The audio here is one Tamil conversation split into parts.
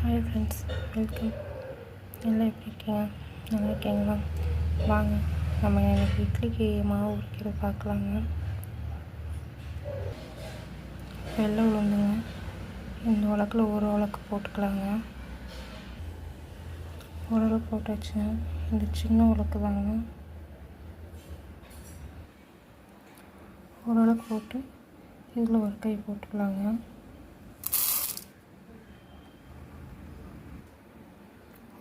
Hi friends, welcome. எல்லாம் எப்படி இருக்கீங்க? நல்லா இருக்கீங்களா? வாங்க நம்ம எனக்கு இட்லிக்கு மாவு உரிக்கிறது பார்க்கலாங்க. வெள்ளை உளுந்துங்க, இந்த உலக்கில் ஒரு உலக்கு போட்டுக்கலாங்க. உலக்கு போட்டாச்சுங்க. இந்த சின்ன உலக்கு தாங்க. ஒரு உலக்கு போட்டு இதில் ஒரு கை போட்டுக்கலாங்க.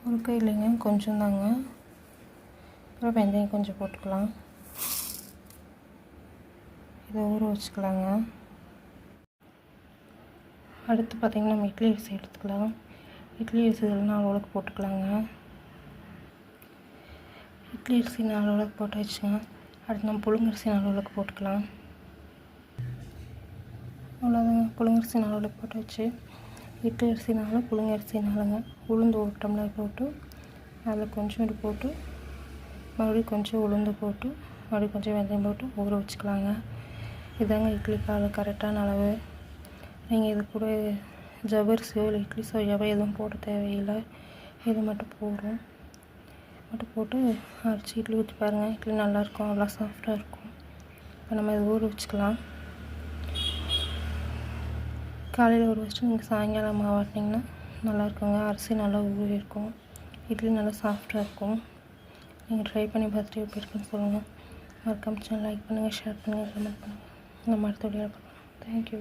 ஒரு கை இல்லைங்க, கொஞ்சம் தாங்க. அப்புறம் வெந்தயம் கொஞ்சம் போட்டுக்கலாம். இதை ஊற வச்சுக்கலாங்க. அடுத்து பார்த்திங்கன்னா நம்ம இட்லி அரிசி எடுத்துக்கலாம். இட்லி அரிசி இதில் 4 உலக்கு போட்டுக்கலாங்க. இட்லி அரிசி 4 உலக்கு போட்டாச்சுங்க. அடுத்து நம்ம புழுங்கரிசி 4 உலக்கு போட்டுக்கலாம். அவ்வளோதாங்க, புழுங்கரிசி 4 உலக்கு போட்டாச்சு. இட்லி அரிசி 4, புழுங்கரிசி 4ங்க. உளுந்து 1 டம்ளர் போட்டு அதில் கொஞ்சோண்டு போட்டு மறுபடியும் கொஞ்சம் உளுந்து போட்டு மறுபடியும் கொஞ்சம் வெந்தயம் போட்டு ஊற வச்சுக்கலாங்க. இதாங்க இட்லிக்கான கரெக்டான அளவு. நீங்கள் இது கூட ஜவ்வரிசியோ இல்லை இட்லி சோயாவோ எதுவும் போட தேவையில்லை. இது மட்டும் போட்டு அரைச்சி இட்லி ஊற்றி பாருங்கள். இட்லி நல்லாயிருக்கும், அவ்வளோ சாஃப்டாக இருக்கும். இப்போ நம்ம இதை ஊற வச்சுக்கலாம். காலையில் ஊற வச்சுட்டு நீங்கள் சாயங்காலம் மாவாட்டினீங்கன்னா நல்லாயிருக்குங்க. அரிசி நல்லா ஊறி இருக்கும், இட்லி நல்லா சாஃப்டாக இருக்கும். நீங்கள் ட்ரை பண்ணி பார்த்துட்டு எப்படி இருக்குன்னு சொல்லுங்கள். மறக்காம சேனல் லைக் பண்ணுங்கள், ஷேர் பண்ணுங்கள், கமெண்ட் பண்ணுங்கள். நம்ம அடுத்த வீடியோவில் பார்க்கலாம். தேங்க்யூ.